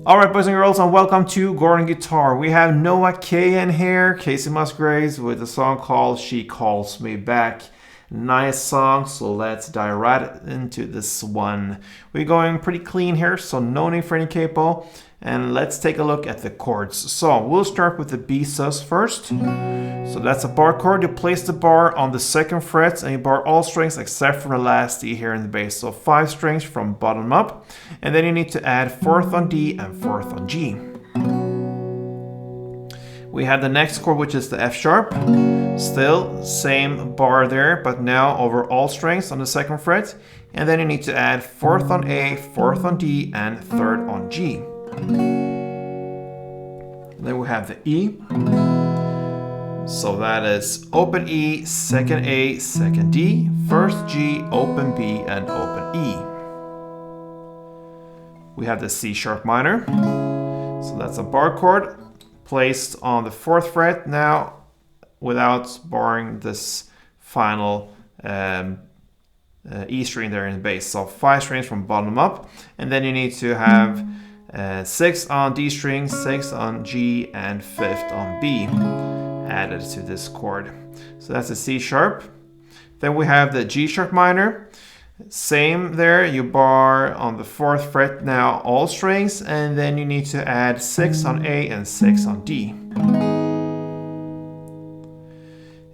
Alright, boys and girls, and welcome to Gordon Guitar. We have Noah Kahan here, KACEY Musgraves, with a song called She Calls Me Back. Nice song, so let's dive right into this one. We're going pretty clean here, so no need for any capo. And let's take a look at the chords. So we'll start with the B sus first. So that's a bar chord. You place the bar on the second fret and you bar all strings except for the last D here in the bass. So 5 strings from bottom up. And then you need to add 4th on D and 4th on G. We have the next chord, which is the F sharp. Still same bar there, but now over all strings on the second fret. And then you need to add 4th on A, 4th on D, and 3rd on G. Then we have the E. So that is open E, second A, second D, first G, open B, and open E. We have the C sharp minor. So that's a bar chord placed on the 4th fret now without barring this final E string there in the bass. So 5 strings from bottom up, and then you need to have 6 on D string, 6 on G, and 5th on B added to this chord. So that's the C sharp. Then we have the G sharp minor. Same there, you bar on the 4th fret now all strings, and then you need to add 6 on A and 6 on D.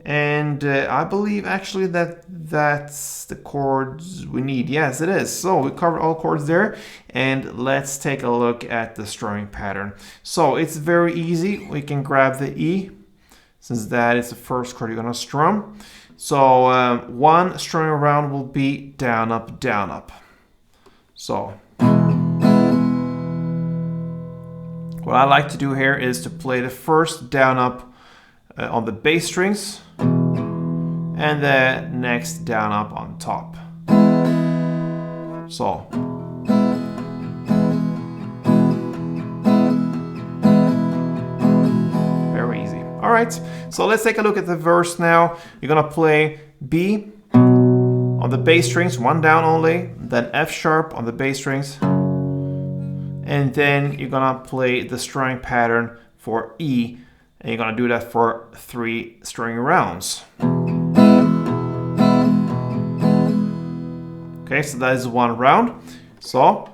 And I believe actually that's the chords we need. Yes, it is. So we covered all chords there, and let's take a look at the strumming pattern. So it's very easy. We can grab the E, since that is the first chord you're gonna strum. So one strumming round will be down, up, down, up. So what I like to do here is to play the first down, up on the bass strings, and the next down up on top. So very easy. All right, so let's take a look at the verse now. You're gonna play B on the bass strings, one down only, then F sharp on the bass strings, and then you're gonna play the strumming pattern for E, and you're gonna do that for 3 string rounds. Okay, so that is 1 round. So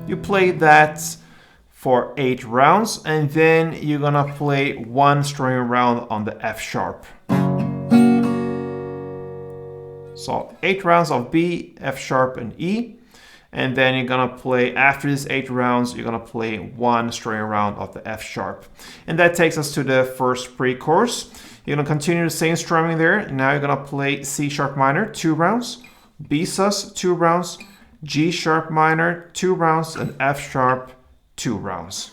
you play that for 8 rounds, and then you're gonna play 1 string round on the F sharp. So 8 rounds of B, F sharp, and E. And then you're gonna play, after these 8 rounds, you're gonna play 1 string round of the F sharp. And that takes us to the first pre-chorus. You're gonna continue the same strumming there. Now you're gonna play C sharp minor, 2 rounds, B sus, 2 rounds, G sharp minor, 2 rounds, and F sharp, 2 rounds.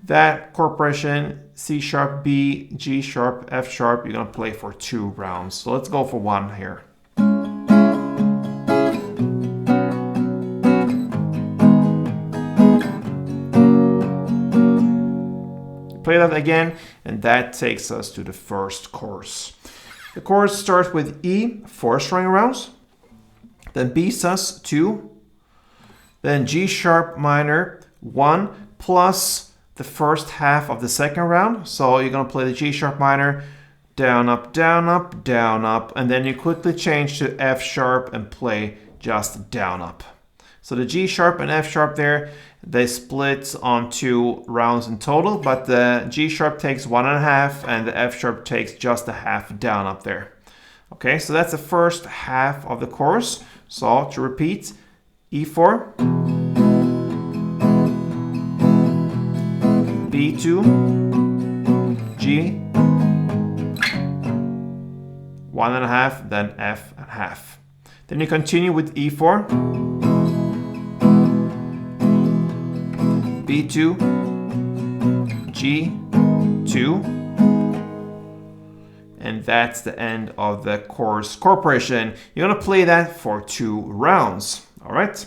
That chord progression, C sharp, B, G sharp, F sharp, you're gonna play for 2 rounds. So let's go for 1 here. Play that again, and that takes us to the first chorus. The chorus starts with E, 4 string rounds, then B sus, 2, then G sharp minor, 1, plus the first half of the second round. So you're gonna play the G sharp minor, down, up, down, up, down, up, and then you quickly change to F sharp and play just down, up. So the G sharp and F sharp there, they split on 2 rounds in total, but the G sharp takes 1.5 and the F sharp takes just a half down up there. Okay, so that's the first half of the chorus. So to repeat, E4, B2, G, 1.5, then F and half. Then you continue with E4, B2, G2, and that's the end of the chorus corporation. You're gonna play that for 2 rounds. All right,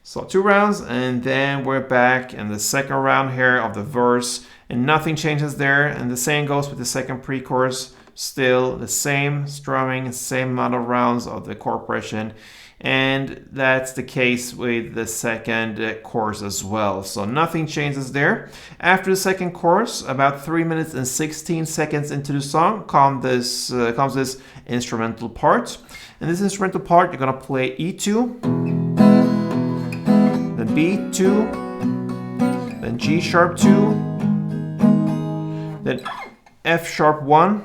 so 2 rounds, and then we're back in the second round here of the verse, and nothing changes there, and the same goes with the second pre-chorus. still the same strumming, same amount of rounds of the chord progression. And that's the case with the second chorus as well. So nothing changes there. After the second chorus, about 3 minutes and 16 seconds into the song, comes this instrumental part. And this instrumental part, you're gonna play E2, then B2, then G sharp 2, then F sharp 1,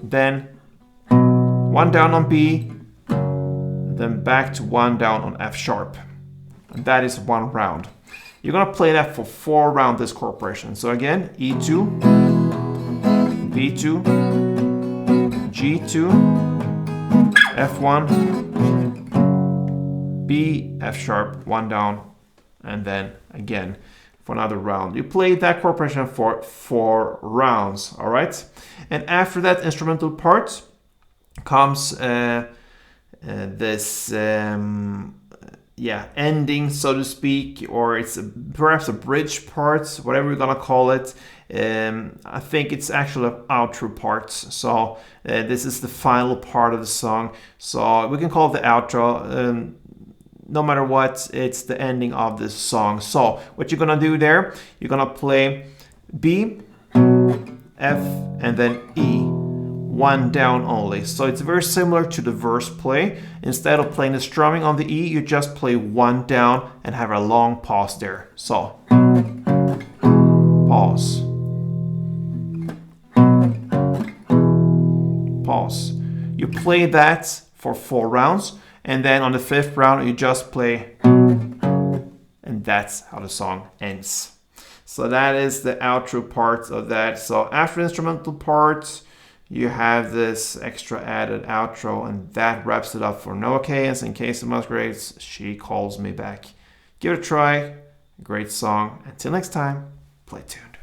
then 1 down on B, then back to 1 down on F sharp. And that is 1 round. You're gonna play that for 4 rounds, this chord progression. So again, E2, B2, G2, F1, B, F sharp, 1 down, and then again for another round. You play that chord progression for 4 rounds, all right? And after that instrumental part comes this ending, so to speak, or it's perhaps a bridge part, whatever you're gonna call it. I think it's actually an outro part. So this is the final part of the song. So we can call it the outro. No matter what, it's the ending of this song. So what you're gonna do there, you're gonna play B, F, and then E. 1 down only. So it's very similar to the verse play. Instead of playing the strumming on the E, you just play 1 down and have a long pause there. So pause, pause. You play that for 4 rounds, and then on the 5th round you just play, and that's how the song ends. So that is the outro part of that. So after the instrumental part, you have this extra added outro, and that wraps it up for Noah Kahans and KACEY Musgraves. She Calls Me Back. Give it a try. Great song. Until next time, play tuned.